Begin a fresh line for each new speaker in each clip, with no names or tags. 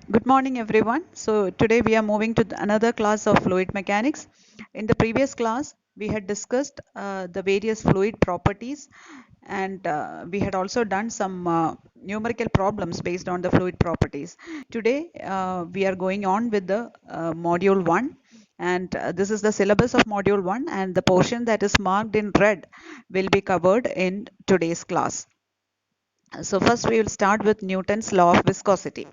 Good morning, everyone. So today we are moving to another class of fluid mechanics. In the previous class, we had discussed the various fluid properties, and we had also done some numerical problems based on the fluid properties. Today, we are going on with the module 1, and this is the syllabus of module 1, and the portion that is marked in red will be covered in today's class. So first we will start with Newton's law of viscosity.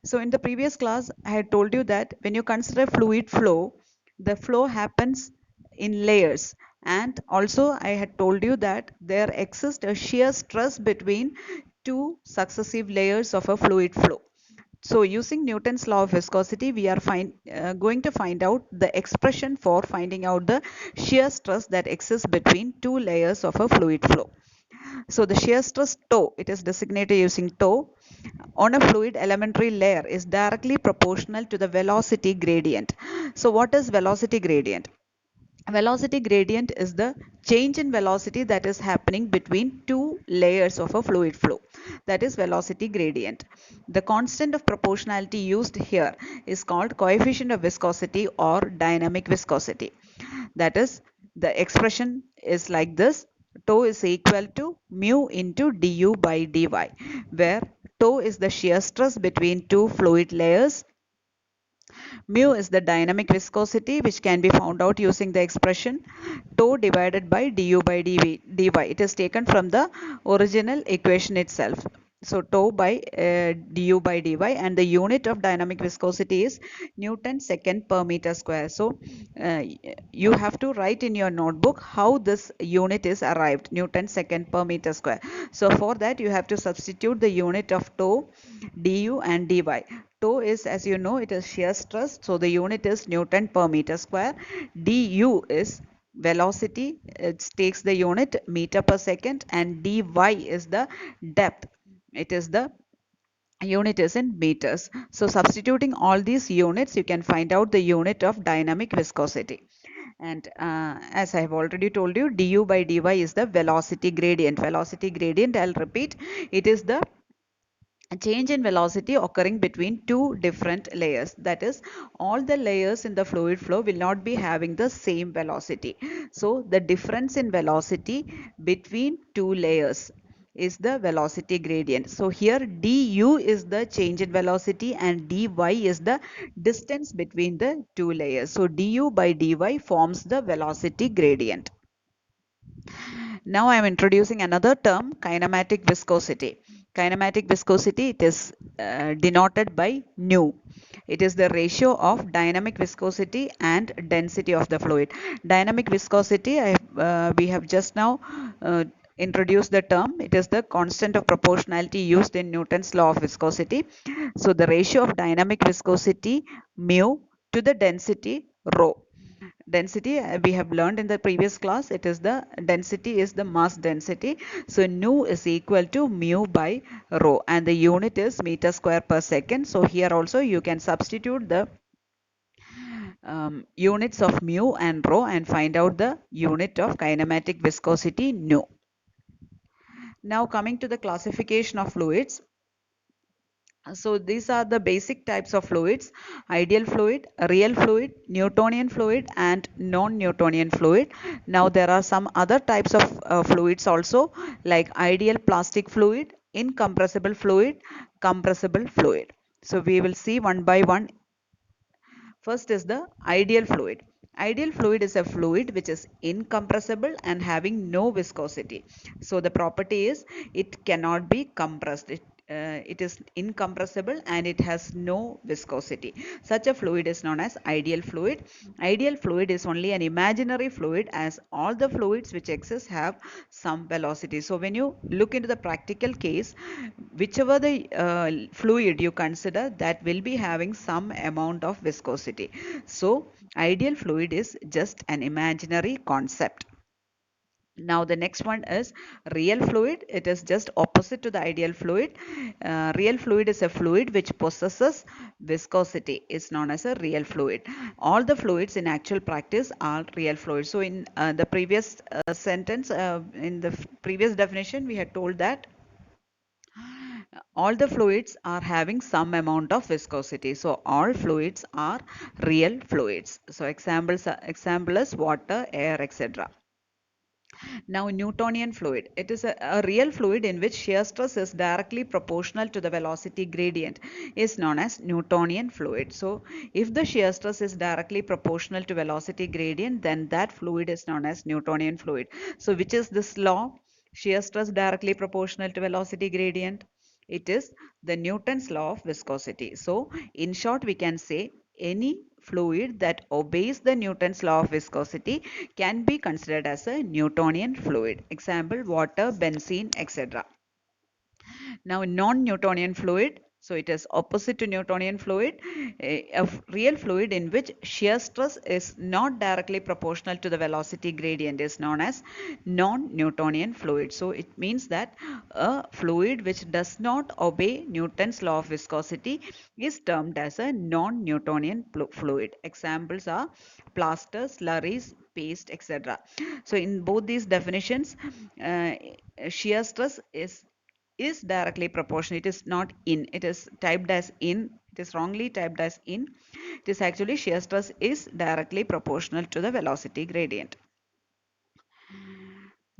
So in the previous class, I had told you that when you consider fluid flow, the flow happens in layers. And also I had told you that there exists a shear stress between two successive layers of a fluid flow. So using Newton's law of viscosity, we are going to find out the expression for finding out the shear stress that exists between two layers of a fluid flow. So the shear stress tau, it is designated using tau, on a fluid elementary layer is directly proportional to the velocity gradient. So what is velocity gradient? Velocity gradient is the change in velocity that is happening between two layers of a fluid flow. That is velocity gradient. The constant of proportionality used here is called coefficient of viscosity or dynamic viscosity. That is, the expression is like this: tau is equal to mu into du by dy, where tau is the shear stress between two fluid layers. Mu is the dynamic viscosity, which can be found out using the expression tau divided by du by dy. It is taken from the original equation itself. So tau by du by dy, and the unit of dynamic viscosity is Newton second per meter square. So uh, you have to write in your notebook how this unit is arrived, Newton second per meter square. So for that you have to substitute the unit of tau, du and dy. Tau is, as you know, it is shear stress, so the unit is Newton per meter square. Du is velocity, it takes the unit meter per second, and dy is the depth, it is the unit is in meters. So substituting all these units, you can find out the unit of dynamic viscosity. And as I have already told you, du by dy is the velocity gradient. Velocity gradient, I'll repeat, it is the change in velocity occurring between two different layers. That is, all the layers in the fluid flow will not be having the same velocity. So the difference in velocity between two layers is the velocity gradient. So here du is the change in velocity and dy is the distance between the two layers. So du by dy forms the velocity gradient. Now I am introducing another term, kinematic viscosity. Kinematic viscosity, it is denoted by nu. It is the ratio of dynamic viscosity and density of the fluid. Dynamic viscosity, we have just now introduced the term. It is the constant of proportionality used in Newton's law of viscosity. So the ratio of dynamic viscosity mu to the density rho. Density, we have learned in the previous class, it is the density is the mass density. So nu is equal to mu by rho, and the unit is meter square per second. So here also you can substitute the units of mu and rho and find out the unit of kinematic viscosity nu. Now coming to the classification of fluids. So these are the basic types of fluids: ideal fluid, real fluid, Newtonian fluid, and non-Newtonian fluid. Now there are some other types of fluids also, like ideal plastic fluid, incompressible fluid, compressible fluid. So we will see one by one. First is the ideal fluid. Ideal fluid is a fluid which is incompressible and having no viscosity. So the property is it cannot be compressed. It is incompressible and it has no viscosity. Such a fluid is known as ideal fluid. Ideal fluid is only an imaginary fluid, as all the fluids which exist have some velocity. So when you look into the practical case, whichever the fluid you consider, that will be having some amount of viscosity. So ideal fluid is just an imaginary concept. Now the next one is real fluid. It is just opposite to the ideal fluid. Real fluid is a fluid which possesses viscosity. It's known as a real fluid. All the fluids in actual practice are real fluids. So in the previous sentence, in the previous definition, we had told that All the fluids are having some amount of viscosity. So all fluids are real fluids. So example is water, air, etc. Now, Newtonian fluid. It is a real fluid in which shear stress is directly proportional to the velocity gradient is known as Newtonian fluid. So, if the shear stress is directly proportional to velocity gradient, then that fluid is known as Newtonian fluid. So, which is this law? Shear stress directly proportional to velocity gradient. It is the Newton's law of viscosity. So, in short, we can say any fluid that obeys the Newton's law of viscosity can be considered as a Newtonian fluid. Example, water, benzene, etc. Now, non-Newtonian fluid, so it is opposite to Newtonian fluid, a real fluid in which shear stress is not directly proportional to the velocity gradient is known as non-Newtonian fluid. So it means that a fluid which does not obey Newton's law of viscosity is termed as a non-Newtonian fluid. Examples are plaster, slurries, paste, etc. So in both these definitions, uh, shear stress is directly proportional. It is not in. It is typed as in. It is wrongly typed as in. It is actually shear stress is directly proportional to the velocity gradient.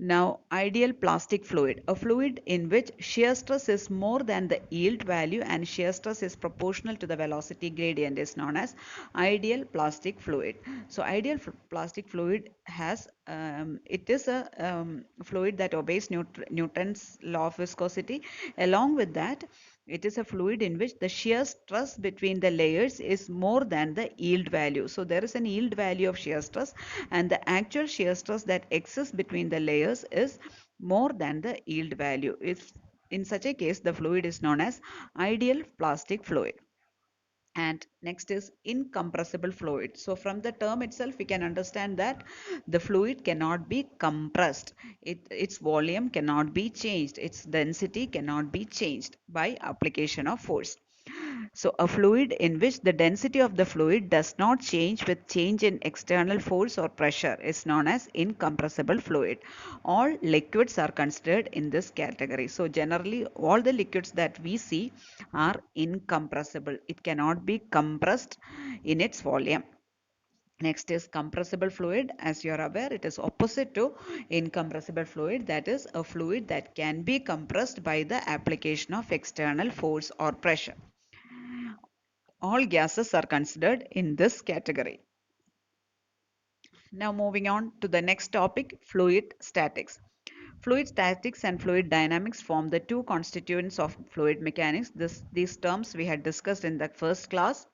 Now, ideal plastic fluid, a fluid in which shear stress is more than the yield value and shear stress is proportional to the velocity gradient is known as ideal plastic fluid. So, ideal plastic fluid has, it is a fluid that obeys Newton's law of viscosity. Along with that, it is a fluid in which the shear stress between the layers is more than the yield value. So there is an yield value of shear stress and the actual shear stress that exists between the layers is more than the yield value. If in such a case, the fluid is known as ideal plastic fluid. And next is incompressible fluid. So from the term itself, we can understand that the fluid cannot be compressed. Its volume cannot be changed. Its density cannot be changed by application of force. So a fluid in which the density of the fluid does not change with change in external force or pressure is known as incompressible fluid. All liquids are considered in this category. So generally all the liquids that we see are incompressible. It cannot be compressed in its volume. Next is compressible fluid. As you are aware, it is opposite to incompressible fluid. That is a fluid that can be compressed by the application of external force or pressure. All gases are considered in this category. Now moving on to the next topic, fluid statics. Fluid statics and fluid dynamics form the two constituents of fluid mechanics. These terms we had discussed in the first class.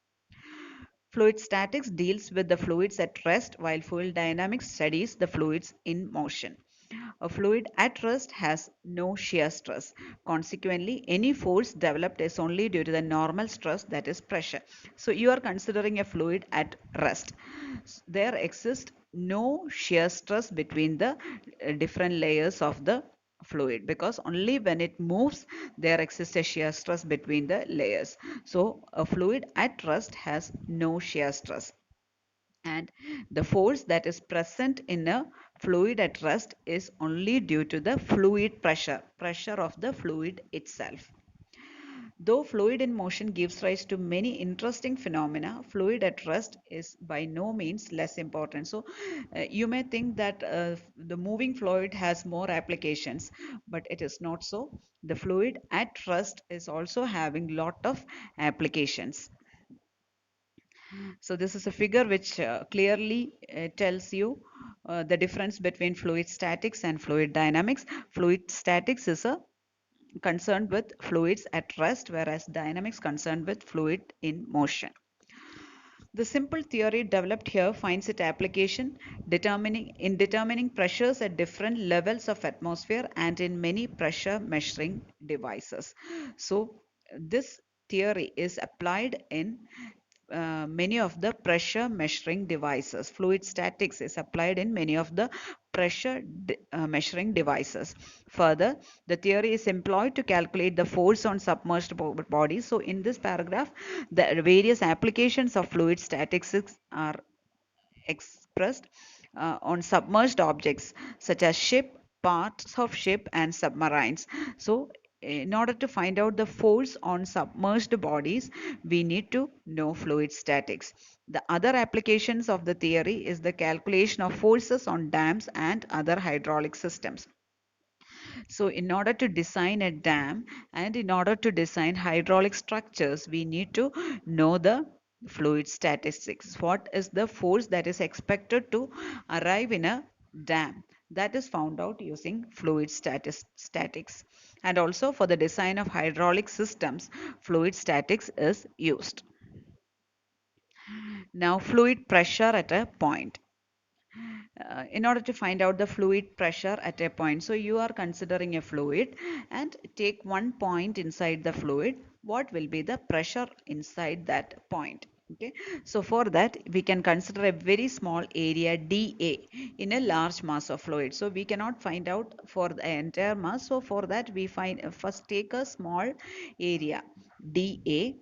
Fluid statics deals with the fluids at rest while fluid dynamics studies the fluids in motion. A fluid at rest has no shear stress. Consequently, any force developed is only due to the normal stress, that is pressure. So you are considering a fluid at rest. There exists no shear stress between the different layers of the fluid because only when it moves there exists a shear stress between the layers. So a fluid at rest has no shear stress, and the force that is present in a fluid at rest is only due to the fluid pressure of the fluid itself. Though fluid in motion gives rise to many interesting phenomena, fluid at rest is by no means less important. So, you may think that the moving fluid has more applications, but it is not so. The fluid at rest is also having lot of applications. So this is a figure which clearly tells you the difference between fluid statics and fluid dynamics. Fluid statics is a concerned with fluids at rest, whereas dynamics concerned with fluid in motion. The simple theory developed here finds its application determining pressures at different levels of atmosphere and in many pressure measuring devices. So this theory is applied in many of the pressure measuring devices. Fluid statics is applied in many of the pressure measuring devices. Further, the theory is employed to calculate the force on submerged bodies. So in this paragraph, the various applications of fluid statics are expressed on submerged objects such as ship, parts of ship and submarines. So in order to find out the force on submerged bodies, we need to know fluid statics. The other applications of the theory is the calculation of forces on dams and other hydraulic systems. So in order to design a dam and in order to design hydraulic structures, we need to know the fluid statistics. What is the force that is expected to arrive in a dam? That is found out using fluid statics. And also for the design of hydraulic systems, fluid statics is used. Now, fluid pressure at a point. In order to find out the fluid pressure at a point. So you are considering a fluid and take one point inside the fluid. What will be the pressure inside that point? Okay, so for that we can consider a very small area dA in a large mass of fluid. So we cannot find out for the entire mass. So for that we first take a small area dA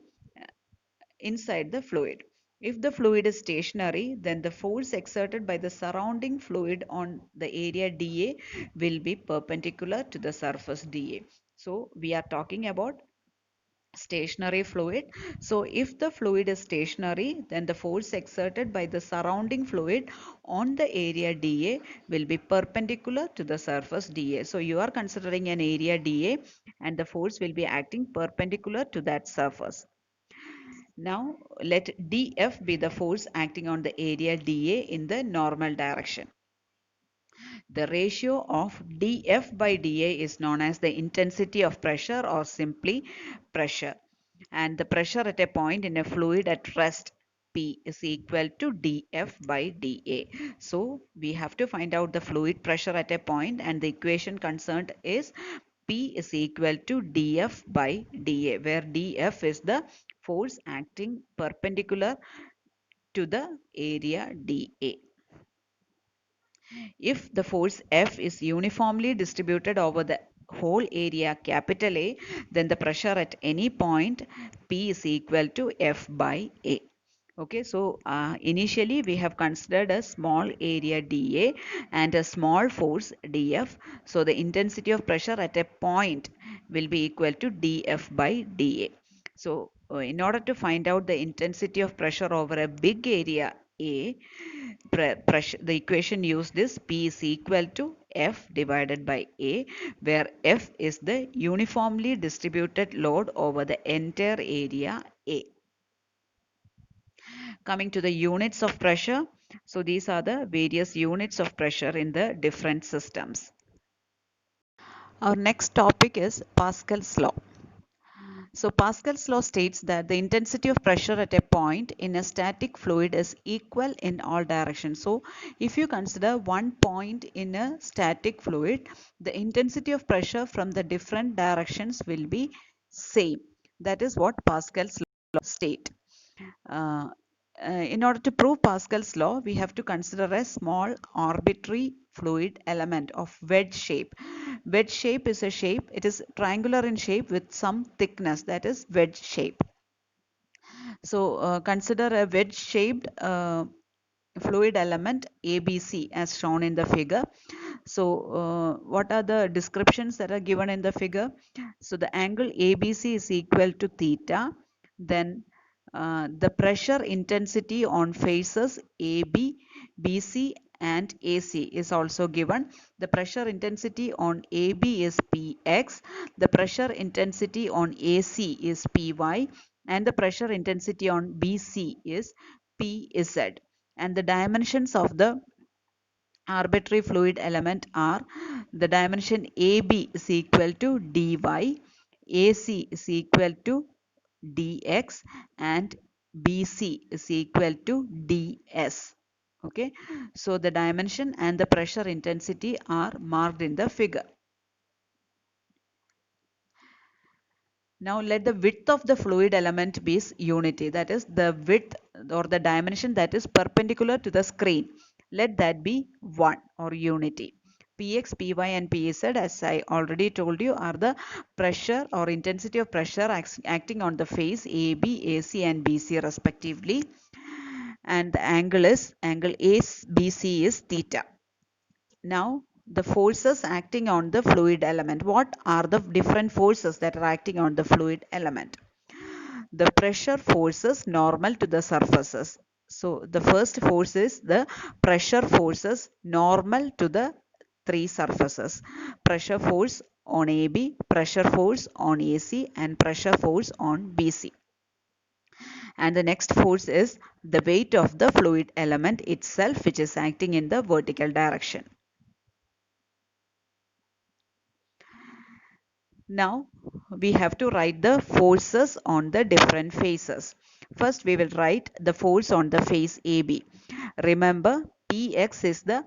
inside the fluid. If the fluid is stationary, then the force exerted by the surrounding fluid on the area dA will be perpendicular to the surface dA. So we are talking about stationary fluid. So if the fluid is stationary, then the force exerted by the surrounding fluid on the area dA will be perpendicular to the surface dA. So you are considering an area dA and the force will be acting perpendicular to that surface. Now let dF be the force acting on the area dA in the normal direction. The ratio of dF by dA is known as the intensity of pressure or simply pressure. And the pressure at a point in a fluid at rest P is equal to dF by dA. So we have to find out the fluid pressure at a point, and the equation concerned is P is equal to dF by dA, where dF is the force acting perpendicular to the area dA. If the force F is uniformly distributed over the whole area capital A, then the pressure at any point P is equal to F by A. Okay, so initially we have considered a small area dA and a small force dF. So the intensity of pressure at a point will be equal to dF by dA. So in order to find out the intensity of pressure over a big area A, pressure, the equation used is P is equal to F divided by A, where F is the uniformly distributed load over the entire area A. Coming to the units of pressure, so these are the various units of pressure in the different systems. Our next topic is Pascal's law. So Pascal's law states that the intensity of pressure at a point in a static fluid is equal in all directions. So if you consider one point in a static fluid, the intensity of pressure from the different directions will be same. That is what Pascal's law states. Uh, in order to prove Pascal's law, we have to consider a small arbitrary fluid element of wedge shape. Wedge shape is a shape, it is triangular in shape with some thickness, that is wedge shape. So consider a wedge shaped fluid element ABC as shown in the figure. So what are the descriptions that are given in the figure? So the angle ABC is equal to theta. Then the pressure intensity on faces AB, BC and AC is also given. The pressure intensity on AB is Px, the pressure intensity on AC is Py, and the pressure intensity on BC is Pz. And the dimensions of the arbitrary fluid element are: the dimension AB is equal to dy, AC is equal to dx, and BC is equal to ds. Okay, so the dimension and the pressure intensity are marked in the figure. Now let the width of the fluid element be unity, that is the width or the dimension that is perpendicular to the screen. Let that be 1 or unity. Px, Py and Pz, as I already told you, are the pressure or intensity of pressure acting on the face AB, AC and BC respectively. And the angle ABC is theta. Now the forces acting on the fluid element. What are the different forces that are acting on the fluid element? The pressure forces normal to the surfaces. So the first force is the pressure forces normal to the three surfaces. Pressure force on AB, pressure force on AC, and pressure force on BC. And the next force is the weight of the fluid element itself, which is acting in the vertical direction. Now we have to write the forces on the different faces. First we will write the force on the face AB. Remember, Px is the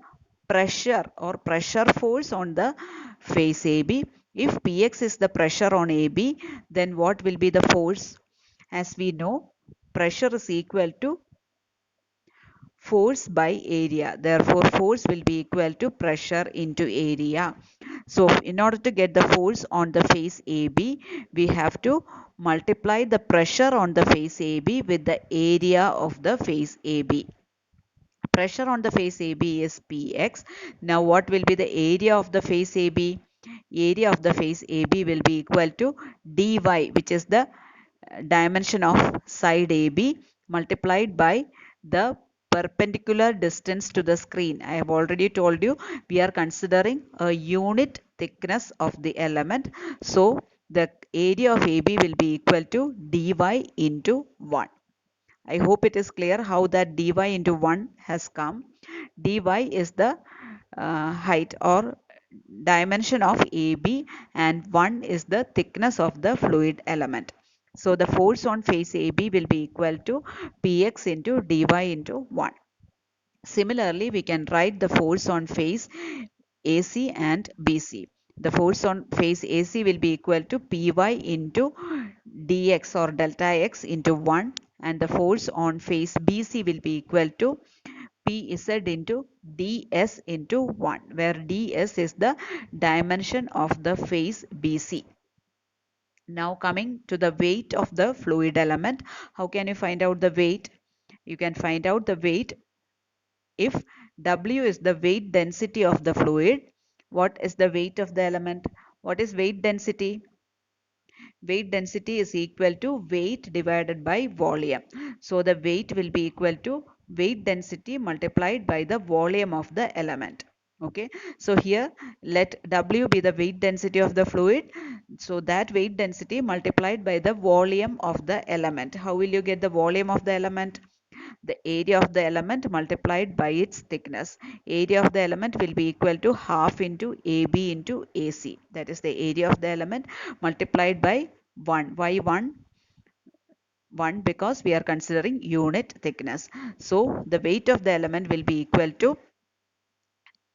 pressure or pressure force on the face AB. If Px is the pressure on AB, then what will be the force? As we know, pressure is equal to force by area. Therefore, force will be equal to pressure into area. So, in order to get the force on the face AB, we have to multiply the pressure on the face AB with the area of the face AB. Pressure on the face AB is Px. Now, what will be the area of the face AB? Area of the face AB will be equal to dy, which is the dimension of side AB, multiplied by the perpendicular distance to the screen. I have already told you we are considering a unit thickness of the element. So the area of AB will be equal to dy into 1. I hope it is clear how that dy into 1 has come. Dy is the height or dimension of AB, and 1 is the thickness of the fluid element. So the force on face AB will be equal to Px into dy into 1. Similarly, we can write the force on face AC and BC. The force on face AC will be equal to Py into dx or delta x into 1, and the force on face BC will be equal to Pz into ds into 1, where ds is the dimension of the face BC. Now coming to the weight of the fluid element. How can you find out the weight? You can find out the weight if W is the weight density of the fluid. What is the weight of the element? What is weight density? Weight density is equal to weight divided by volume. So the weight will be equal to weight density multiplied by the volume of the element. Okay, so here let W be the weight density of the fluid. So that weight density multiplied by the volume of the element. How will you get the volume of the element? The area of the element multiplied by its thickness. Area of the element will be equal to half into AB into AC. That is the area of the element multiplied by 1. Why 1? 1 because we are considering unit thickness. So the weight of the element will be equal to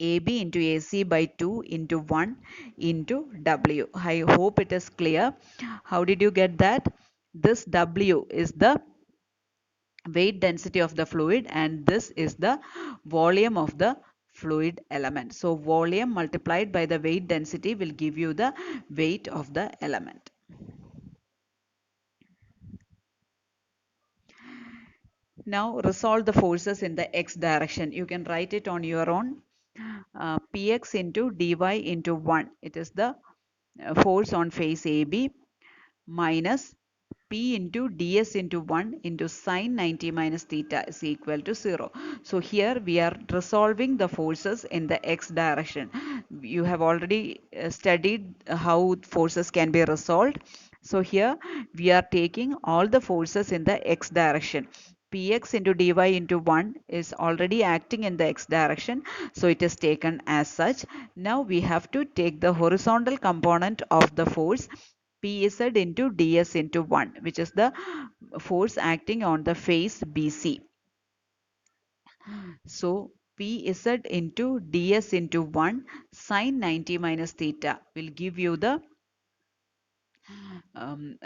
AB into AC by 2 into 1 into W. I hope it is clear. How did you get that? This W is the weight density of the fluid, and this is the volume of the fluid element. So volume multiplied by the weight density will give you the weight of the element. Now resolve the forces in the x direction. You can write it on your own. Px into dy into 1. It is the force on face AB minus P into ds into 1 into sine 90 minus theta is equal to 0. So here we are resolving the forces in the x direction. You have already studied how forces can be resolved. So here we are taking all the forces in the x direction. Px into dy into 1 is already acting in the x direction, so it is taken as such. Now we have to take the horizontal component of the force Pz into ds into 1, which is the force acting on the face BC. So Pz into ds into 1 sine 90 minus theta will give you the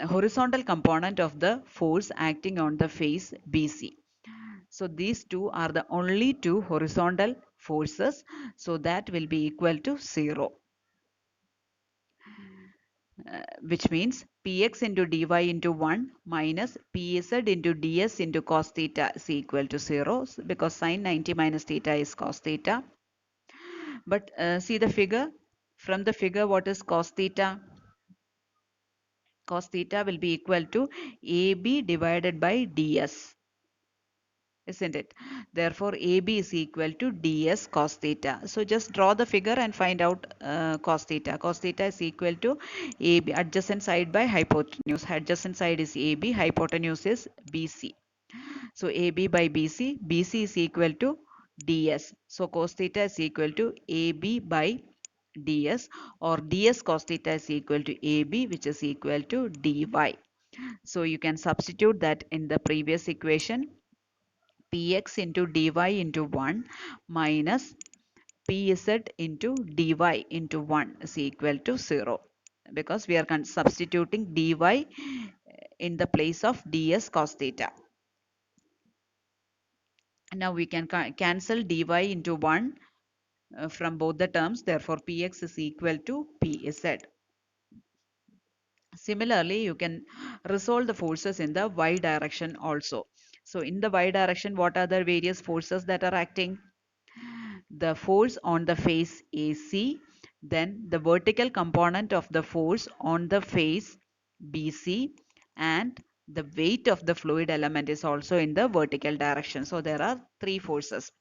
horizontal component of the force acting on the face BC. So these two are the only two horizontal forces. So that will be equal to 0. Which means Px into dy into 1 minus Pz into ds into cos theta is equal to 0, because sine 90 minus theta is cos theta, But see the figure. From the figure, what is cos theta? Cos theta will be equal to AB divided by ds, isn't it? Therefore, AB is equal to ds cos theta. So just draw the figure and find out cos theta. Cos theta is equal to AB, adjacent side by hypotenuse. Adjacent side is AB, hypotenuse is BC. So AB by BC, BC is equal to ds. So cos theta is equal to AB by ds, or ds cos theta is equal to AB, which is equal to dy. So you can substitute that in the previous equation. Px into dy into 1 minus pz into dy into 1 is equal to 0, because we are substituting dy in the place of ds cos theta. Now we can cancel dy into 1 from both the terms. Therefore, px is equal to pz. Similarly, you can resolve the forces in the y direction also. So in the y direction, what are the various forces that are acting? The force on the face AC, then the vertical component of the force on the face BC, and the weight of the fluid element is also in the vertical direction. So there are three forces.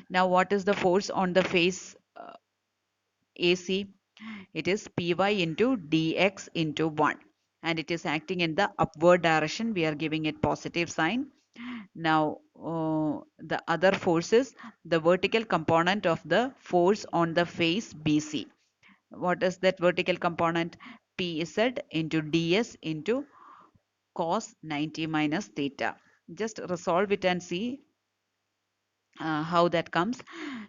Now what is the force on the face AC? It is Py into dx into 1, and it is acting in the upward direction. We are giving it positive sign. Now the other force is the vertical component of the force on the face BC. What is that vertical component? Pz into ds into cos 90 minus theta. Just resolve it and see how that comes.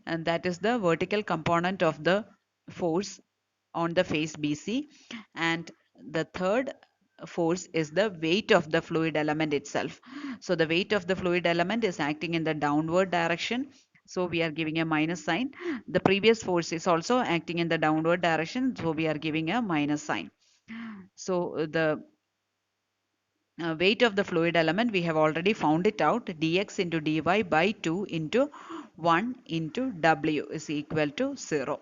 And that is the vertical component of the force on the face BC, and the third force is the weight of the fluid element itself. So the weight of the fluid element is acting in the downward direction, so we are giving a minus sign. The previous force is also acting in the downward direction, so we are giving a minus sign. So the weight of the fluid element, we have already found it out. Dx into dy by 2 into 1 into w is equal to 0.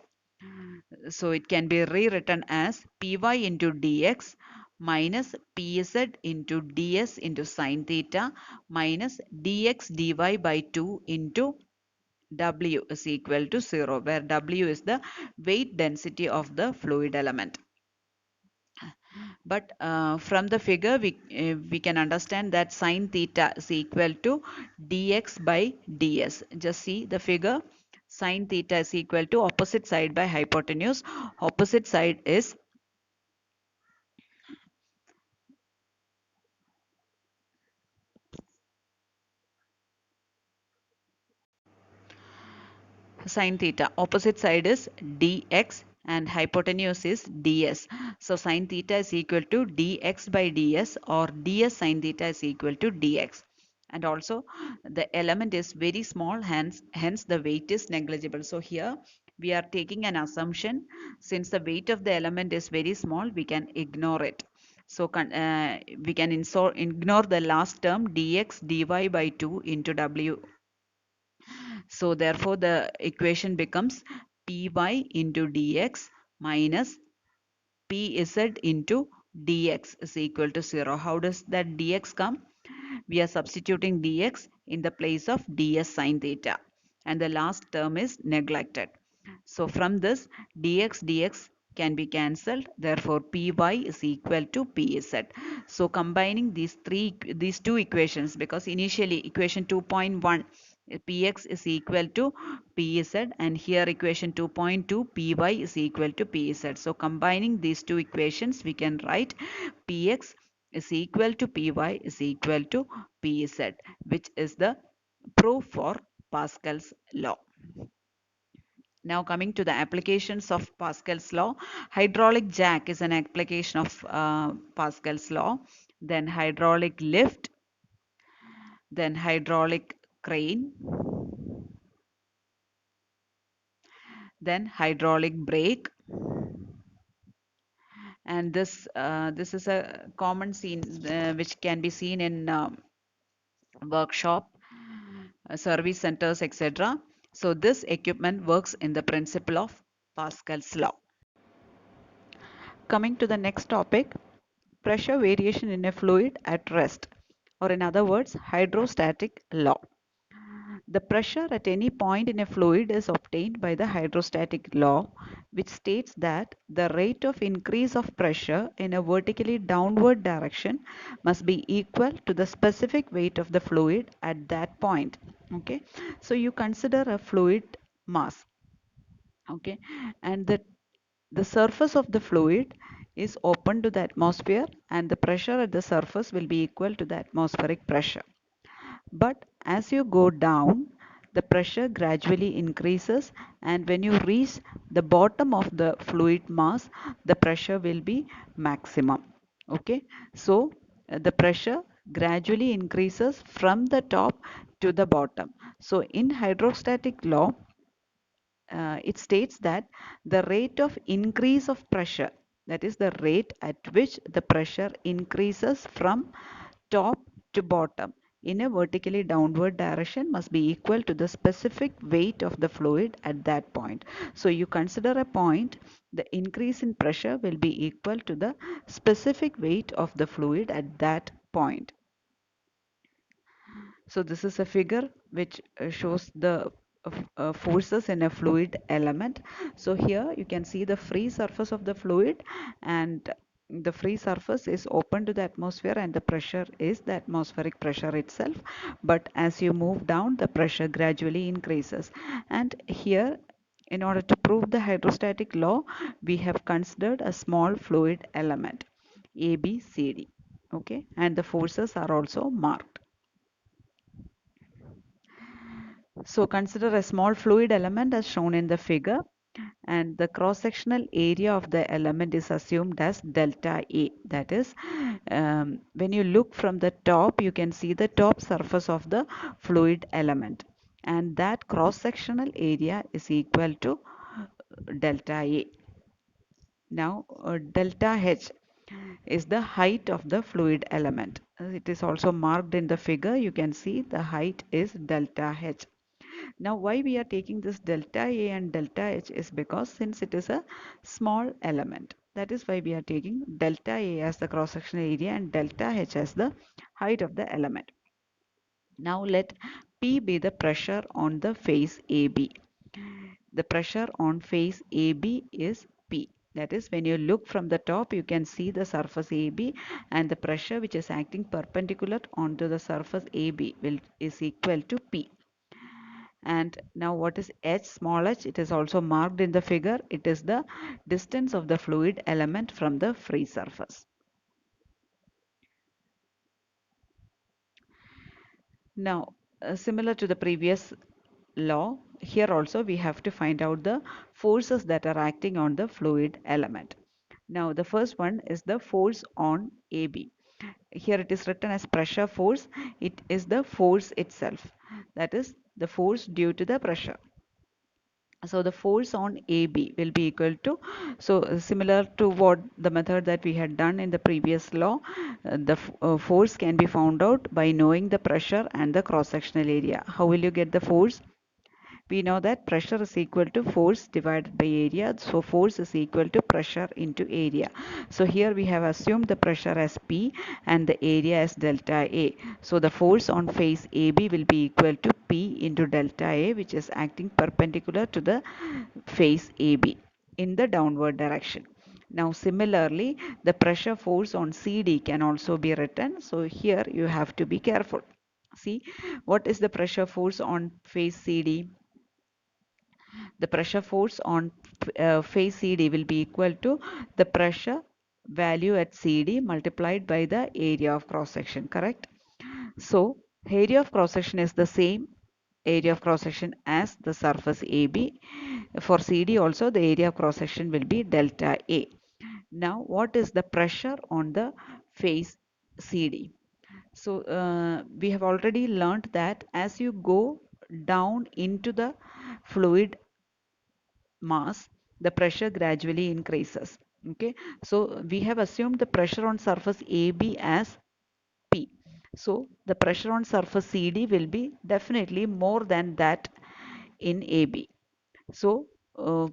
So it can be rewritten as Py into dx minus Pz into ds into sine theta minus dx dy by 2 into w is equal to 0, where w is the weight density of the fluid element. But from the figure, we can understand that sine theta is equal to dx by ds. Just see the figure. Sine theta is equal to opposite side by hypotenuse. Opposite side is sine theta. Opposite side is dx and hypotenuse is ds. So sine theta is equal to dx by ds, or ds sine theta is equal to dx. And also the element is very small, hence the weight is negligible. So here we are taking an assumption. Since the weight of the element is very small, we can ignore it. So we can ignore the last term dx dy by 2 into w. So therefore the equation becomes Py into dx minus Pz into dx is equal to 0. How does that dx come? We are substituting dx in the place of ds sine theta, and the last term is neglected. So from this, dx can be cancelled. Therefore, Py is equal to Pz. So combining these two equations, because initially equation 2.1 Px is equal to Pz, and here equation 2.2 Py is equal to Pz. So combining these two equations, we can write Px is equal to Py is equal to Pz, which is the proof for Pascal's law. Now coming to the applications of Pascal's law, hydraulic jack is an application of Pascal's law, then hydraulic lift, then hydraulic crane, then hydraulic brake, and this is a common scene which can be seen in workshop, service centers, etc. So this equipment works in the principle of Pascal's law. Coming to the next topic, pressure variation in a fluid at rest, or in other words, hydrostatic law. The pressure at any point in a fluid is obtained by the hydrostatic law, which states that the rate of increase of pressure in a vertically downward direction must be equal to the specific weight of the fluid at that point. Okay, so you consider a fluid mass. Okay, and the surface of the fluid is open to the atmosphere, and the pressure at the surface will be equal to the atmospheric pressure. But as you go down, the pressure gradually increases, and when you reach the bottom of the fluid mass, the pressure will be maximum. Okay, so the pressure gradually increases from the top to the bottom. So in hydrostatic law, it states that the rate of increase of pressure, that is the rate at which the pressure increases from top to bottom in a vertically downward direction, must be equal to the specific weight of the fluid at that point. So you consider a point, the increase in pressure will be equal to the specific weight of the fluid at that point. So this is a figure which shows the forces in a fluid element. So here you can see the free surface of the fluid, and the free surface is open to the atmosphere, and the pressure is the atmospheric pressure itself. But as you move down, the pressure gradually increases. And here, in order to prove the hydrostatic law, we have considered a small fluid element, ABCD. Okay, and the forces are also marked. So consider a small fluid element as shown in the figure, and the cross-sectional area of the element is assumed as delta A. That is, when you look from the top, you can see the top surface of the fluid element, and that cross-sectional area is equal to delta A. Now, delta H is the height of the fluid element. It is also marked in the figure. You can see the height is delta H. Now, why we are taking this delta A and delta H is because since it is a small element, that is why we are taking delta A as the cross-sectional area and delta H as the height of the element. Now, let P be the pressure on the face AB. The pressure on face AB is P. That is, when you look from the top, you can see the surface AB, and the pressure which is acting perpendicular onto the surface AB is equal to P. And now what is H, small h? It is also marked in the figure. It is the distance of the fluid element from the free surface. Now, similar to the previous law, here also we have to find out the forces that are acting on the fluid element. Now, the first one is the force on AB. Here it is written as pressure force. It is the force itself, that is the force due to the pressure. So the force on AB will be equal to, so similar to what the method that we had done in the previous law, the force can be found out by knowing the pressure and the cross-sectional area. How will you get the force? We know that pressure is equal to force divided by area. So force is equal to pressure into area. So here we have assumed the pressure as P and the area as delta A. So the force on face AB will be equal to P into delta A, which is acting perpendicular to the face AB in the downward direction. Now similarly, the pressure force on CD can also be written. So here you have to be careful. See, what is the pressure force on face CD? The pressure force on face CD will be equal to the pressure value at CD multiplied by the area of cross section, correct? So area of cross section is the same area of cross section as the surface AB. For CD also the area of cross section will be delta A. Now what is the pressure on the face CD? So we have already learnt that as you go down into the fluid mass, the pressure gradually increases. Okay, so we have assumed the pressure on surface AB as P. So the pressure on surface CD will be definitely more than that in AB. So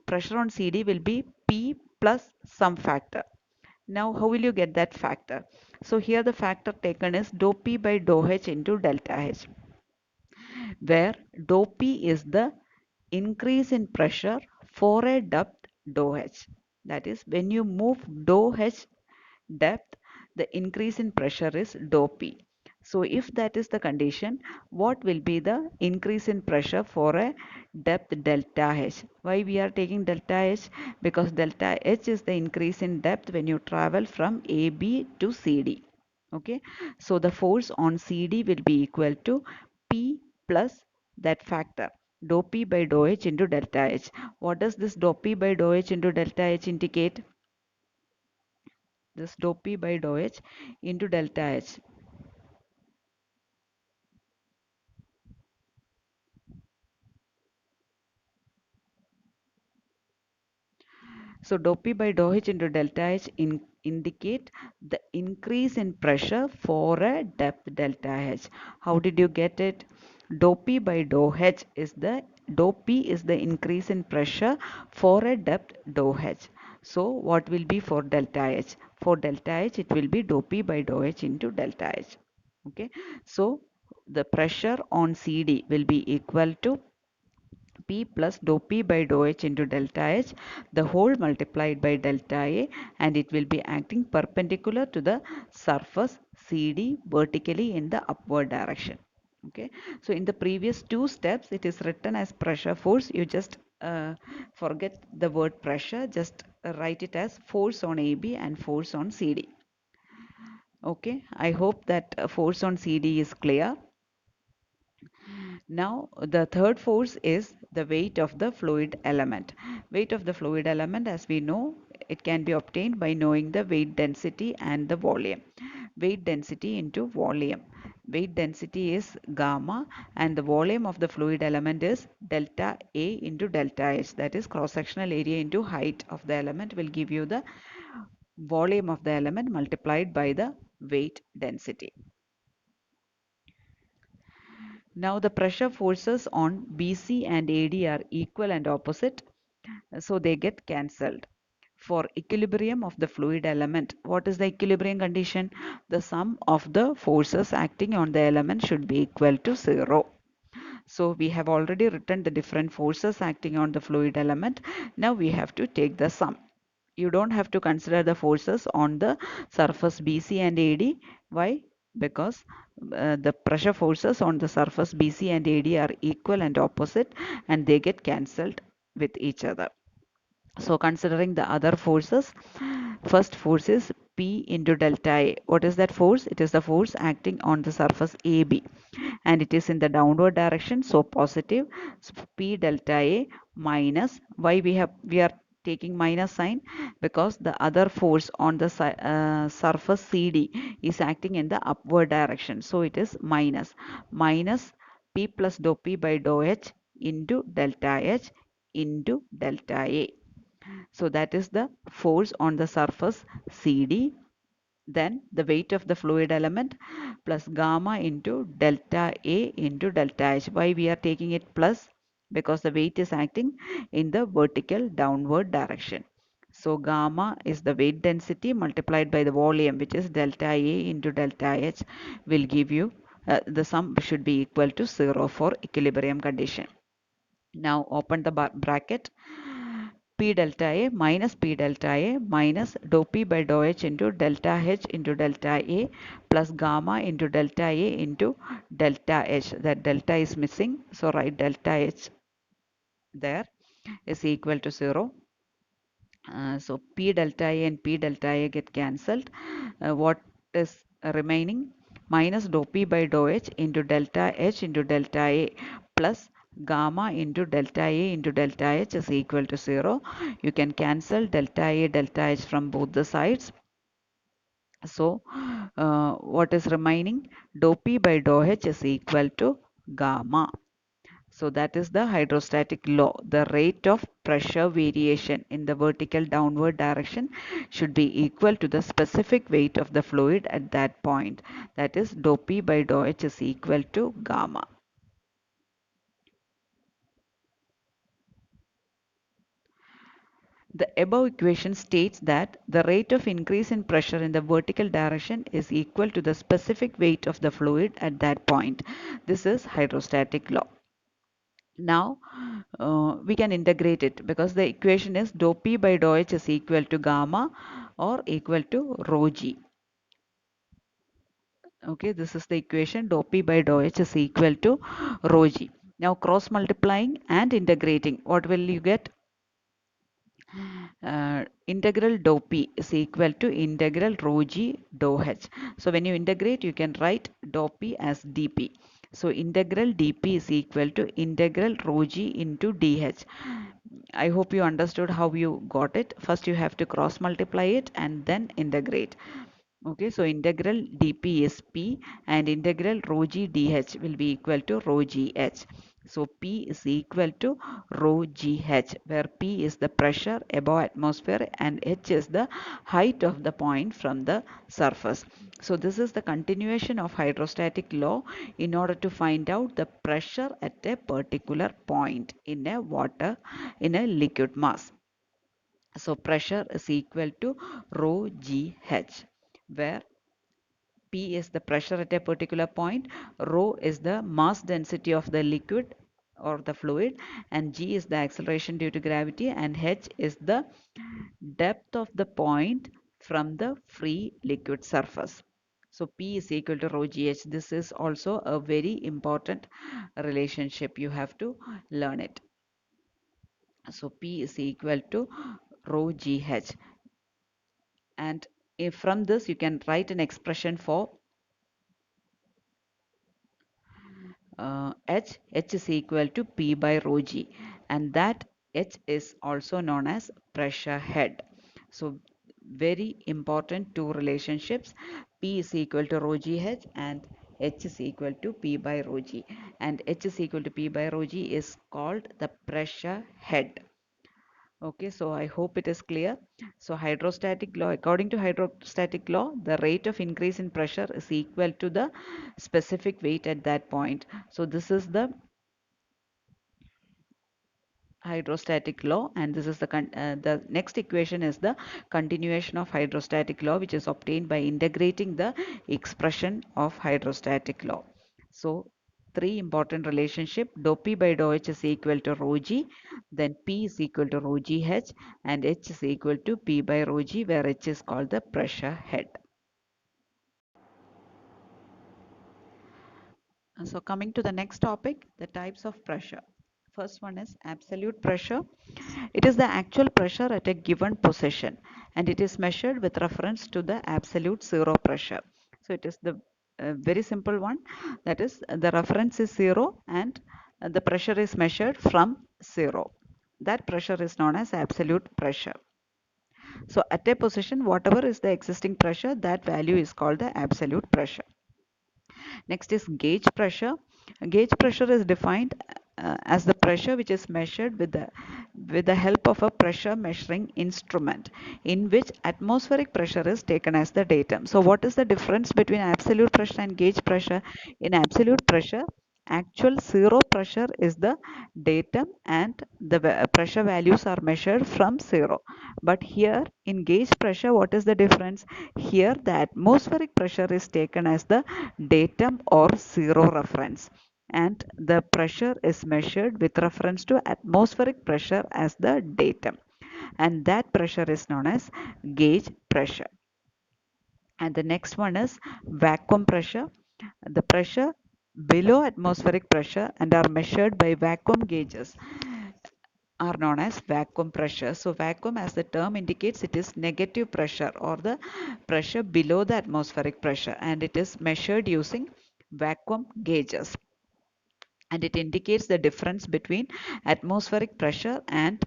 pressure on CD will be P plus some factor. Now how will you get that factor? So here the factor taken is dou P by dou H into delta H, where dou P is the increase in pressure for a depth dou H. That is, when you move dou H depth, the increase in pressure is dou P. So if that is the condition, what will be the increase in pressure for a depth delta H? Why we are taking delta H? Because delta H is the increase in depth when you travel from AB to CD. Okay, so the force on CD will be equal to P plus that factor dou P by dou H into delta H. What does this dou P by dou H into delta H indicate? This dou P by dou H into delta H. So dou P by dou H into delta H indicate the increase in pressure for a depth delta H. How did you get it? Dou P by dou H is the dou P is the increase in pressure for a depth dou H. So what will be for delta H? For delta H it will be dou P by dou H into delta H. Okay. So the pressure on CD will be equal to P plus dou P by dou H into delta H, the whole multiplied by delta A, and it will be acting perpendicular to the surface CD vertically in the upward direction. Okay, so in the previous two steps it is written as pressure force. You just forget the word pressure, just write it as force on AB and force on CD. Okay, I hope that force on CD is clear. Now, the third force is the weight of the fluid element. Weight of the fluid element, as we know, it can be obtained by knowing the weight density and the volume. Weight density into volume. Weight density is gamma and the volume of the fluid element is delta A into delta H. That is cross-sectional area into height of the element will give you the volume of the element multiplied by the weight density. Now the pressure forces on BC and AD are equal and opposite, so they get cancelled. For equilibrium of the fluid element, what is the equilibrium condition? The sum of the forces acting on the element should be equal to 0. So we have already written the different forces acting on the fluid element. Now we have to take the sum. You don't have to consider the forces on the surface BC and AD. Why? Because the pressure forces on the surface BC and AD are equal and opposite and they get cancelled with each other. So considering the other forces, first force is P into delta A. What is that force? It is the force acting on the surface AB and it is in the downward direction, so positive. So P delta A minus, why we are taking minus sign? Because the other force on the surface CD is acting in the upward direction, so it is minus P plus dou P by dou H into delta H into delta A. So that is the force on the surface CD. Then the weight of the fluid element plus gamma into delta A into delta H. Why we are taking it plus? Because the weight is acting in the vertical downward direction. So gamma is the weight density multiplied by the volume, which is delta A into delta H, will give you the sum should be equal to 0 for equilibrium condition. Now open the bracket. P delta A minus P delta A minus dou P by dou H into delta H into delta A plus gamma into delta A into delta H. That delta is missing, so write delta H there is equal to 0. So P delta A and P delta A get cancelled. What is remaining? Minus dou P by dou H into delta H into delta A plus gamma into delta A into delta H is equal to 0. You can cancel delta A delta H from both the sides. So what is remaining? Dou P by dou H is equal to gamma. So that is the hydrostatic law. The rate of pressure variation in the vertical downward direction should be equal to the specific weight of the fluid at that point. That is dou P by dou H is equal to gamma. The above equation states that the rate of increase in pressure in the vertical direction is equal to the specific weight of the fluid at that point. This is hydrostatic law. Now we can integrate it because the equation is dou P by dou H is equal to gamma or equal to rho G. Okay, this is the equation dou P by dou H is equal to rho G. Now cross multiplying and integrating, what will you get? Integral dou P is equal to integral rho G dou H. So when you integrate, you can write dou P as dP. So integral dP is equal to integral rho G into dH. I hope you understood how you got it. First you have to cross multiply it and then integrate. Okay, so integral dP is P and integral rho G dH will be equal to rho GH. So P is equal to rho GH, where P is the pressure above atmosphere and H is the height of the point from the surface. So this is the continuation of hydrostatic law in order to find out the pressure at a particular point in a liquid mass. So pressure is equal to rho GH, where P is the pressure at a particular point, rho is the mass density of the liquid or the fluid, and G is the acceleration due to gravity, and H is the depth of the point from the free liquid surface. So P is equal to rho GH. This is also a very important relationship. You have to learn it. So P is equal to rho GH. And if from this you can write an expression for H is equal to P by rho G, and that H is also known as pressure head. So very important two relationships. P is equal to rho GH and H is equal to P by rho G, and H is equal to P by rho G is called the pressure head. Okay, so I hope it is clear. So hydrostatic law, according to hydrostatic law, the rate of increase in pressure is equal to the specific weight at that point. So this is the hydrostatic law, and this is the next equation is the continuation of hydrostatic law, which is obtained by integrating the expression of hydrostatic law. So three important relationship: dou P by dou H is equal to rho G, then P is equal to rho GH, and H is equal to P by rho G, where H is called the pressure head. So coming to the next topic, the types of pressure. First one is absolute pressure. It is the actual pressure at a given position, and it is measured with reference to the absolute zero pressure. So it is the very simple one, that is the reference is zero and the pressure is measured from zero. That pressure is known as absolute pressure. So at a position, whatever is the existing pressure, that value is called the absolute pressure. Next is gauge pressure. Gauge pressure is defined as the pressure which is measured with the help of a pressure measuring instrument, in which atmospheric pressure is taken as the datum. So what is the difference between absolute pressure and gauge pressure? In absolute pressure, actual zero pressure is the datum and the pressure values are measured from zero. But here in gauge pressure, what is the difference? Here the atmospheric pressure is taken as the datum or zero reference, and the pressure is measured with reference to atmospheric pressure as the datum, and that pressure is known as gauge pressure. And the next one is vacuum pressure. The pressure below atmospheric pressure and are measured by vacuum gauges are known as vacuum pressure. So vacuum, as the term indicates, it is negative pressure or the pressure below the atmospheric pressure, and it is measured using vacuum gauges, and it indicates the difference between atmospheric pressure and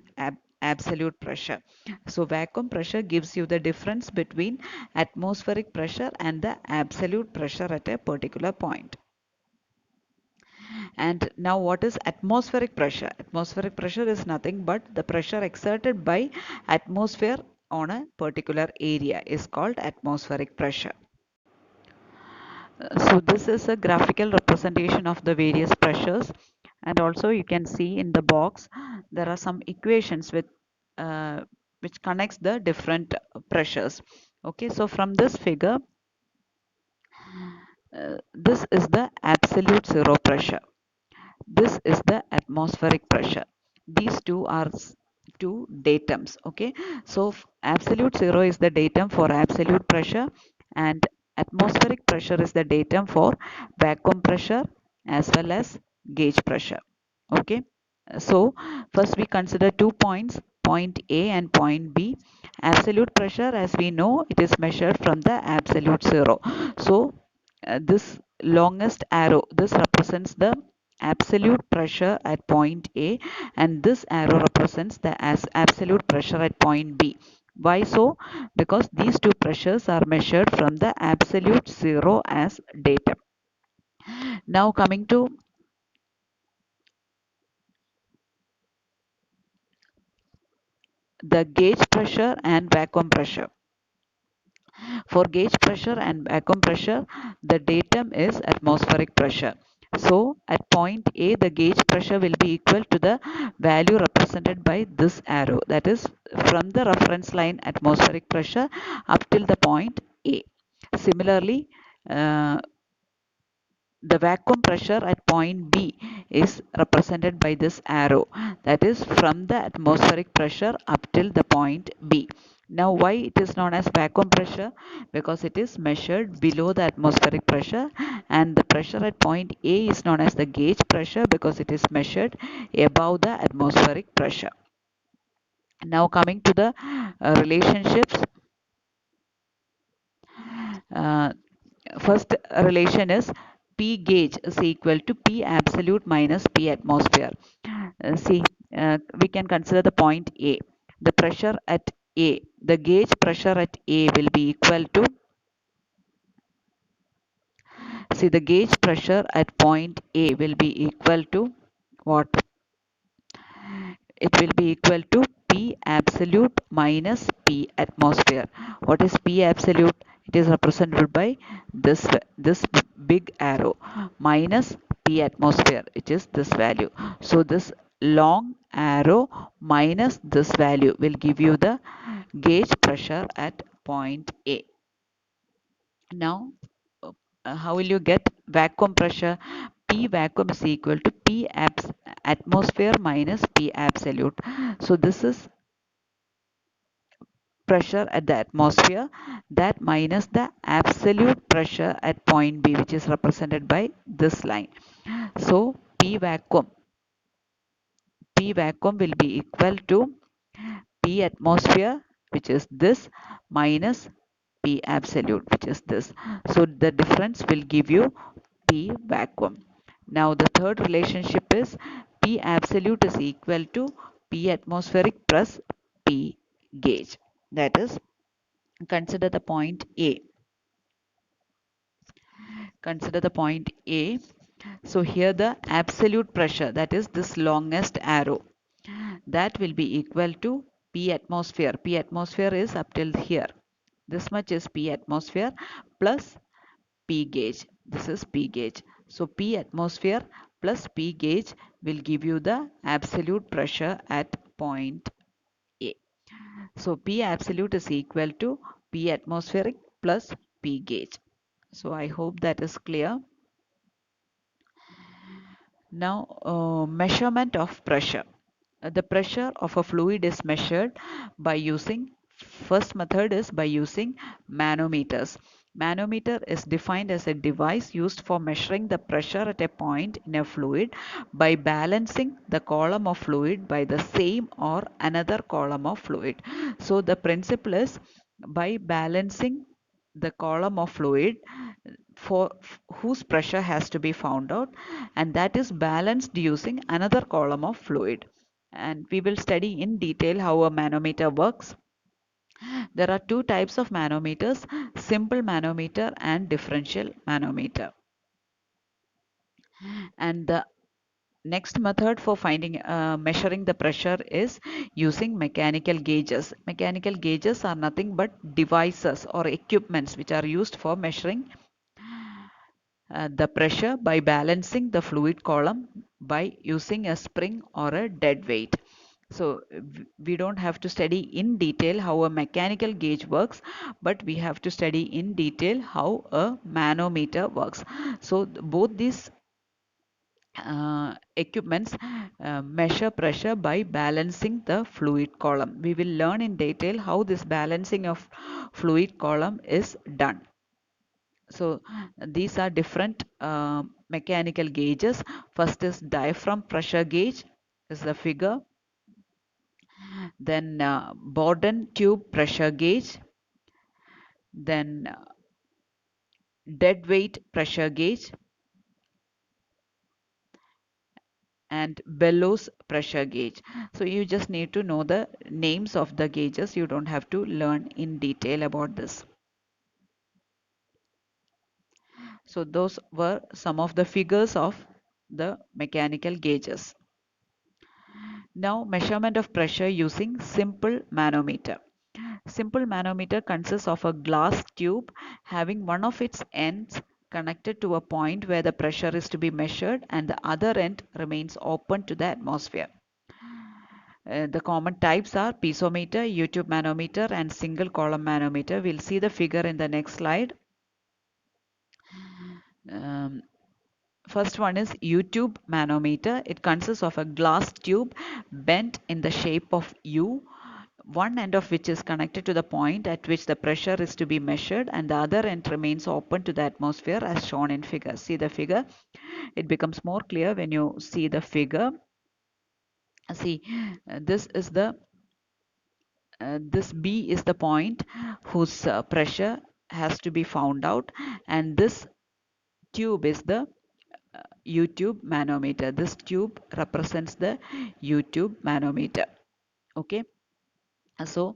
absolute pressure. So vacuum pressure gives you the difference between atmospheric pressure and the absolute pressure at a particular point. And now what is atmospheric pressure? Atmospheric pressure is nothing but the pressure exerted by atmosphere on a particular area is called atmospheric pressure. So this is a graphical representation of the various pressures, and also you can see in the box there are some equations with uh, which connects the different pressures. Okay, so from this figure, this is the absolute zero pressure. This is the atmospheric pressure. These two are two datums. Okay, so absolute zero is the datum for absolute pressure, and atmospheric pressure is the datum for vacuum pressure as well as gauge pressure. Okay, so first we consider 2 points, point A and point B. Absolute pressure, as we know, it is measured from the absolute zero. So this longest arrow, this represents the absolute pressure at point A, and this arrow represents the absolute pressure at point B. Why so? Because these two pressures are measured from the absolute zero as datum. Now coming to the gauge pressure and vacuum pressure. For gauge pressure and vacuum pressure, the datum is atmospheric pressure. So at point A, the gauge pressure will be equal to the value represented by this arrow. That is from the reference line atmospheric pressure up till the point A. Similarly, uh, the vacuum pressure at point B is represented by this arrow, that is from the atmospheric pressure up till the point B. Now why it is known as vacuum pressure? Because it is measured below the atmospheric pressure, and the pressure at point A is known as the gauge pressure because it is measured above the atmospheric pressure. Now coming to the relationships. Uh, First relation is P gauge is equal to P absolute minus P atmosphere. See, we can consider the point A. The pressure at A, the gauge pressure at A will be equal to, see, the gauge pressure at point A will be equal to what? It will be equal to P absolute minus P atmosphere. What is P absolute? It is represented by this big arrow minus P atmosphere, which is this value. So this long arrow minus this value will give you the gauge pressure at point A. Now, how will you get vacuum pressure? P vacuum is equal to P atmosphere minus P absolute. So this is pressure at the atmosphere, that minus the absolute pressure at point B, which is represented by this line. So P vacuum will be equal to P atmosphere, which is this, minus P absolute, which is this. So the difference will give you P vacuum. Now the third relationship is P absolute is equal to P atmospheric plus P gauge. That is, consider the point A. Consider the point A. So here the absolute pressure, that is this longest arrow, that will be equal to P atmosphere. P atmosphere is up till here. This much is P atmosphere plus P gauge. This is P gauge. So P atmosphere plus P gauge will give you the absolute pressure at point A. So P absolute is equal to P atmospheric plus P gauge. So I hope that is clear. Now, measurement of pressure. The pressure of a fluid is measured by using, first method is by using manometers. Manometer is defined as a device used for measuring the pressure at a point in a fluid by balancing the column of fluid by the same or another column of fluid. So the principle is by balancing the column of fluid for whose pressure has to be found out, and that is balanced using another column of fluid. And we will study in detail how a manometer works. There are two types of manometers: simple manometer and differential manometer. And the next method for finding measuring the pressure is using mechanical gauges. Mechanical gauges are nothing but devices or equipments which are used for measuring the pressure by balancing the fluid column by using a spring or a dead weight. So we don't have to study in detail how a mechanical gauge works, but we have to study in detail how a manometer works. So both these equipments measure pressure by balancing the fluid column. We will learn in detail how this balancing of fluid column is done. So these are different mechanical gauges. First is diaphragm pressure gauge, is the figure. Then Bourdon tube pressure gauge. Then dead weight pressure gauge and bellows pressure gauge. So you just need to know the names of the gauges. You don't have to learn in detail about this. So those were some of the figures of the mechanical gauges. Now measurement of pressure using simple manometer. Simple manometer consists of a glass tube having one of its ends connected to a point where the pressure is to be measured and the other end remains open to the atmosphere. The common types are piezometer, U-tube manometer, and single column manometer. We'll see the figure in the next slide. Um, First one is U-tube manometer. It consists of a glass tube bent in the shape of U, one end of which is connected to the point at which the pressure is to be measured and the other end remains open to the atmosphere as shown in figure. See the figure. It becomes more clear when you see the figure. See, this is the this B is the point whose pressure has to be found out, and this tube is the U-tube manometer. This tube represents the U-tube manometer. Okay. So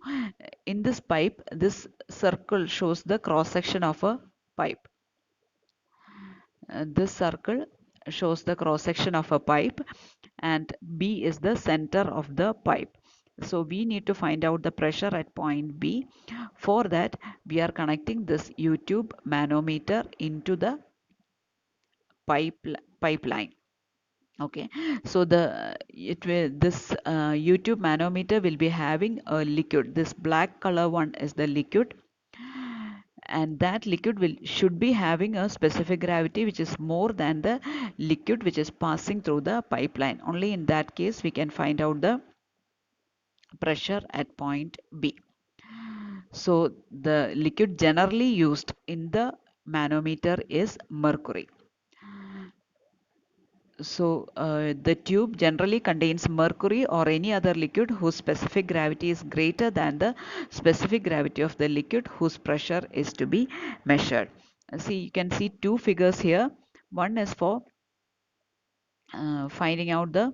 in this pipe, this circle shows the cross section of a pipe. This circle shows the cross section of a pipe, and B is the center of the pipe. So we need to find out the pressure at point B. For that, we are connecting this U-tube manometer into the pipeline. Okay, so this U-tube manometer will be having a liquid. This black color one is the liquid, and that liquid should be having a specific gravity which is more than the liquid which is passing through the pipeline. Only in that case we can find out the pressure at point B. So the liquid generally used in the manometer is mercury. So the tube generally contains mercury or any other liquid whose specific gravity is greater than the specific gravity of the liquid whose pressure is to be measured. See, you can see two figures here. One is for finding out the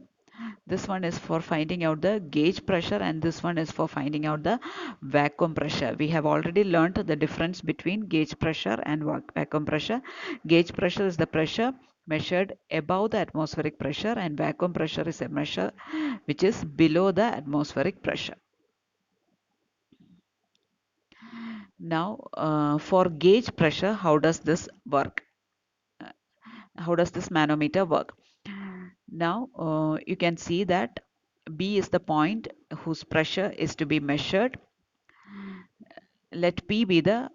this one is for finding out the gauge pressure, and this one is for finding out the vacuum pressure. We have already learnt the difference between gauge pressure and vacuum pressure. Gauge pressure is the pressure measured above the atmospheric pressure, and vacuum pressure is a measure which is below the atmospheric pressure. Now for gauge pressure, how does this work? How does this manometer work? Now you can see that B is the point whose pressure is to be measured. Let P be the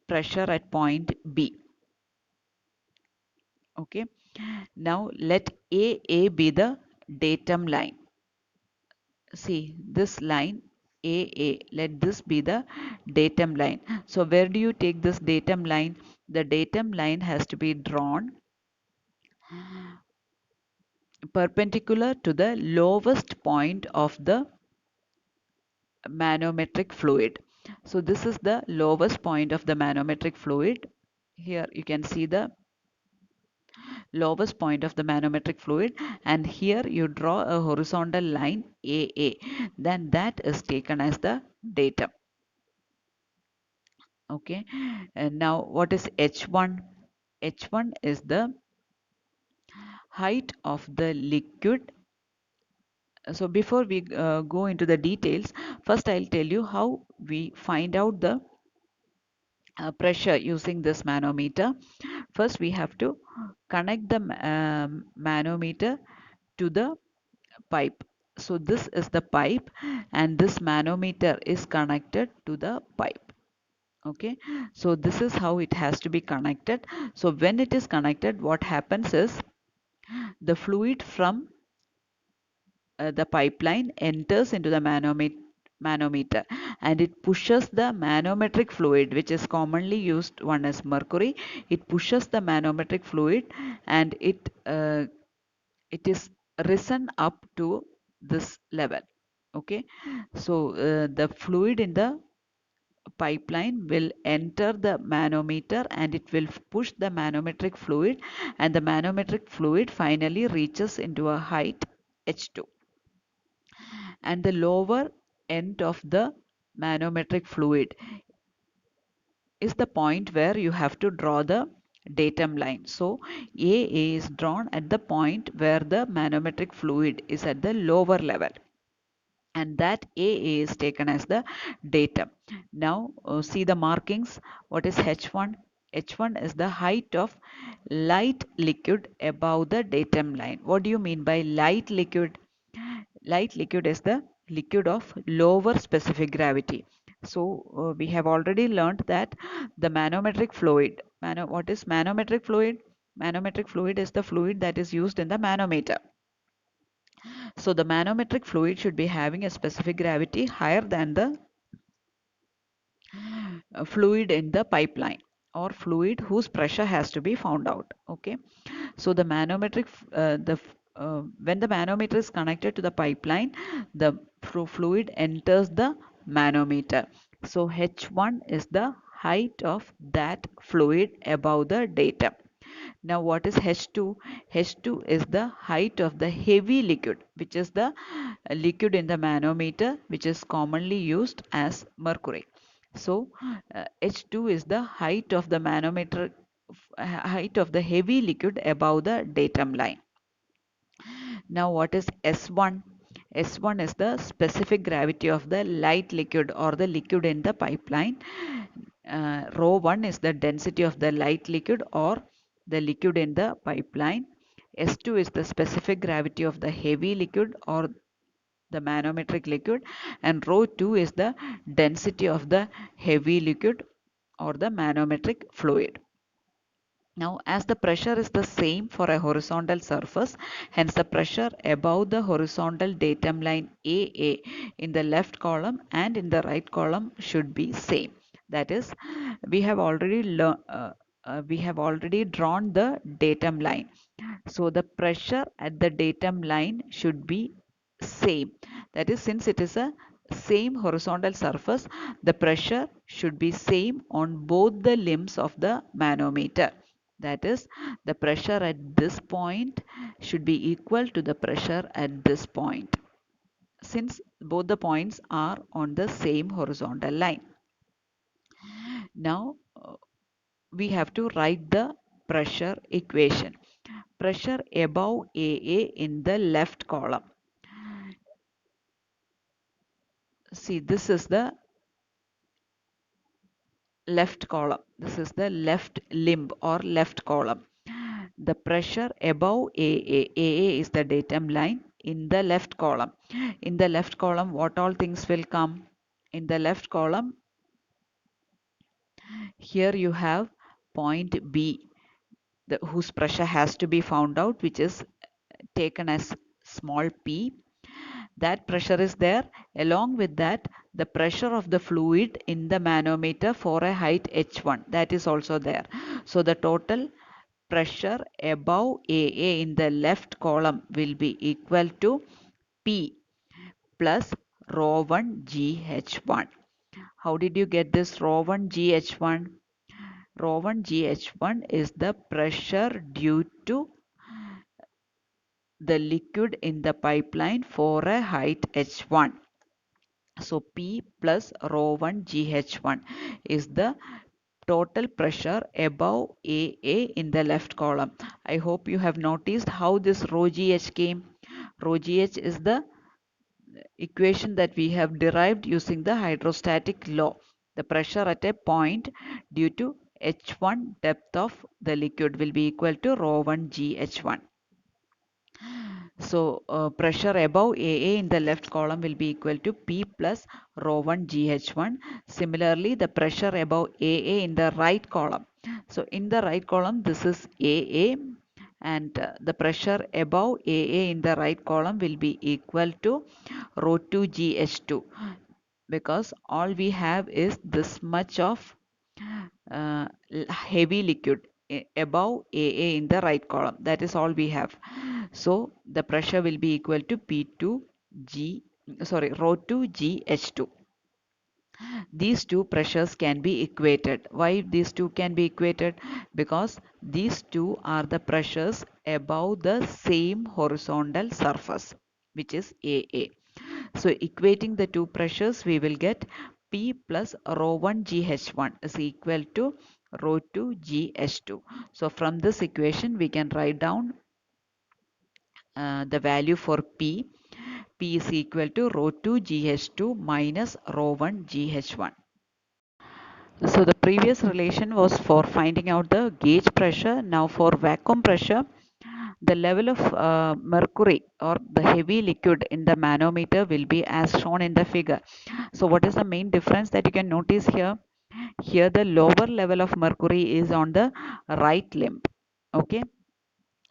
pressure at point B. Okay. Now let AA be the datum line. See this line AA. Let this be the datum line. So where do you take this datum line? The datum line has to be drawn perpendicular to the lowest point of the manometric fluid. So this is the lowest point of the manometric fluid. Here you can see the lowest point of the manometric fluid, and here you draw a horizontal line AA. Then that is taken as the datum. Okay. And now what is H1? H1 is the height of the liquid. So before we go into the details, first I'll tell you how we find out the pressure using this manometer. First we have to connect the manometer to the pipe. So this is the pipe and this manometer is connected to the pipe. Okay, so this is how it has to be connected. So when it is connected, what happens is the fluid from the pipeline enters into the manometer and it pushes the manometric fluid, which is commonly used one as mercury. It pushes the manometric fluid and it is risen up to this level. Okay, so the fluid in the pipeline will enter the manometer and it will push the manometric fluid, and the manometric fluid finally reaches into a height h2, and the lower end of the manometric fluid is the point where you have to draw the datum line. So AA is drawn at the point where the manometric fluid is at the lower level, and that AA is taken as the datum. Now see the markings. What is H1? H1 is the height of light liquid above the datum line. What do you mean by light liquid? Light liquid is the liquid of lower specific gravity. So we have already learned that the manometric fluid, what is manometric fluid? Manometric fluid is the fluid that is used in the manometer. So the manometric fluid should be having a specific gravity higher than the fluid in the pipeline, or fluid whose pressure has to be found out. Okay, so the manometric when the manometer is connected to the pipeline, the fluid enters the manometer. So H1 is the height of that fluid above the datum. Now what is H2? H2 is the height of the heavy liquid, which is the liquid in the manometer, which is commonly used as mercury. So H2 is the height of the manometer, height of the heavy liquid above the datum line. Now what is S1? S1 is the specific gravity of the light liquid or the liquid in the pipeline. Rho 1 is the density of the light liquid or the liquid in the pipeline. S2 is the specific gravity of the heavy liquid or the manometric liquid, and rho 2 is the density of the heavy liquid or the manometric fluid. Now, as the pressure is the same for a horizontal surface, hence the pressure above the horizontal datum line AA in the left column and in the right column should be same. That is, we have already drawn the datum line. So the pressure at the datum line should be same. That is, since it is a same horizontal surface, the pressure should be same on both the limbs of the manometer. That is, the pressure at this point should be equal to the pressure at this point, since both the points are on the same horizontal line. Now we have to write the pressure equation. Pressure above AA in the left column. See, this is the left column. This is the left limb or left column. The pressure above AA is the datum line in the left column. In the left column, what all things will come? In the left column, here you have point B, whose pressure has to be found out, which is taken as small p. That pressure is there. Along with that, the pressure of the fluid in the manometer for a height h1, that is also there. So the total pressure above AA in the left column will be equal to P plus rho 1 GH1. How did you get this rho 1 GH1? Rho 1 GH1 is the pressure due to the liquid in the pipeline for a height h1. So P plus rho 1 GH1 is the total pressure above AA in the left column. I hope you have noticed how this rho GH came. Rho GH is the equation that we have derived using the hydrostatic law. The pressure at a point due to H1 depth of the liquid will be equal to rho 1 GH1. So pressure above AA in the left column will be equal to P plus rho 1 GH1. Similarly, the pressure above AA in the right column. So in the right column, this is AA, and the pressure above AA in the right column will be equal to rho 2 GH2, because all we have is this much of uh, heavy liquid above AA in the right column. That is all we have. So the pressure will be equal to P2G, sorry, rho 2 GH2. These two pressures can be equated. Why these two can be equated? Because these two are the pressures above the same horizontal surface, which is AA. So equating the two pressures, we will get P plus rho 1 GH1 is equal to rho 2 GH2. So from this equation, we can write down the value for P. P is equal to rho 2 GH2 minus rho 1 GH1. So the previous relation was for finding out the gauge pressure. Now for vacuum pressure, the level of mercury or the heavy liquid in the manometer will be as shown in the figure. So what is the main difference that you can notice here? Here the lower level of mercury is on the right limb. Okay.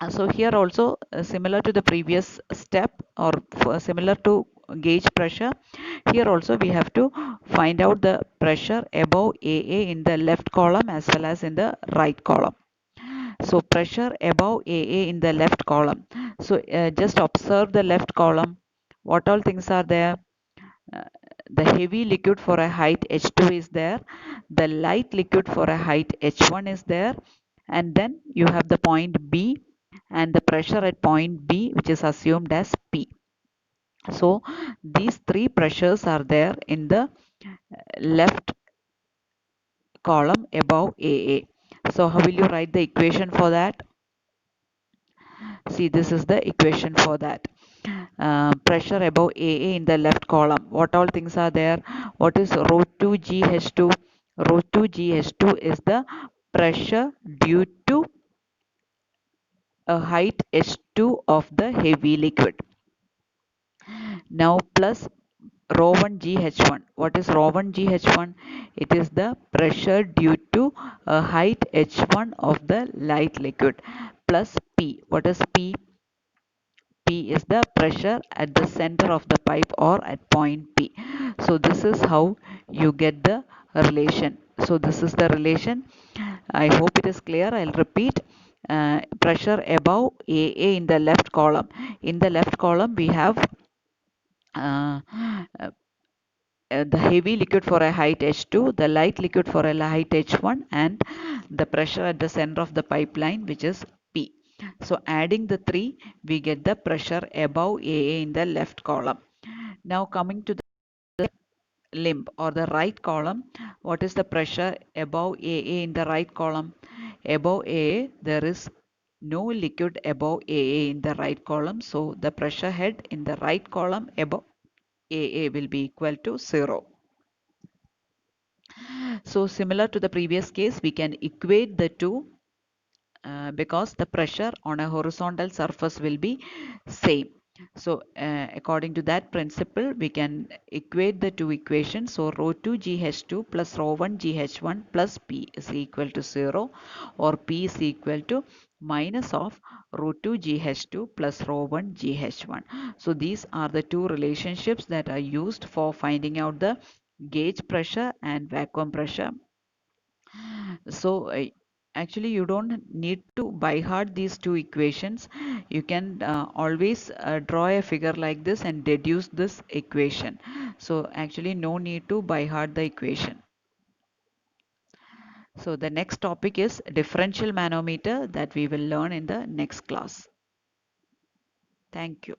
So here also similar to the previous step, or similar to gauge pressure, here also we have to find out the pressure above AA in the left column as well as in the right column. So pressure above AA in the left column. So just observe the left column. What all things are there? Uh, the heavy liquid for a height H2 is there. The light liquid for a height H1 is there. And then you have the point B and the pressure at point B, which is assumed as P. So these three pressures are there in the left column above AA. So how will you write the equation for that? See, this is the equation for that. Pressure above AA in the left column. What all things are there? What is rho 2 GH2? Rho 2 GH2 is the pressure due to a height H2 of the heavy liquid. Now plus rho 1 GH1. What is rho 1 GH1? It is the pressure due to a height H1 of the light liquid, plus P. What is P? P is the pressure at the center of the pipe or at point P. So this is how you get the relation. So this is the relation. I hope it is clear. I'll repeat. Pressure above AA in the left column. In the left column, we have uh, uh, the heavy liquid for a height H2, the light liquid for a height H1, and the pressure at the center of the pipeline, which is P. So adding the three, we get the pressure above AA in the left column. Now coming to the limb or the right column, what is the pressure above AA in the right column? Above AA, there is no liquid above AA in the right column. So the pressure head in the right column above AA will be equal to 0. So similar to the previous case, we can equate the two because the pressure on a horizontal surface will be same. So according to that principle, we can equate the two equations. So rho 2 GH2 plus rho 1 GH1 plus P is equal to 0, or P is equal to minus of rho 2 GH2 plus rho 1 GH1. So these are the two relationships that are used for finding out the gauge pressure and vacuum pressure. So actually you don't need to by heart these two equations. You can always draw a figure like this and deduce this equation. So actually no need to by heart the equation. So the next topic is differential manometer that we will learn in the next class. Thank you.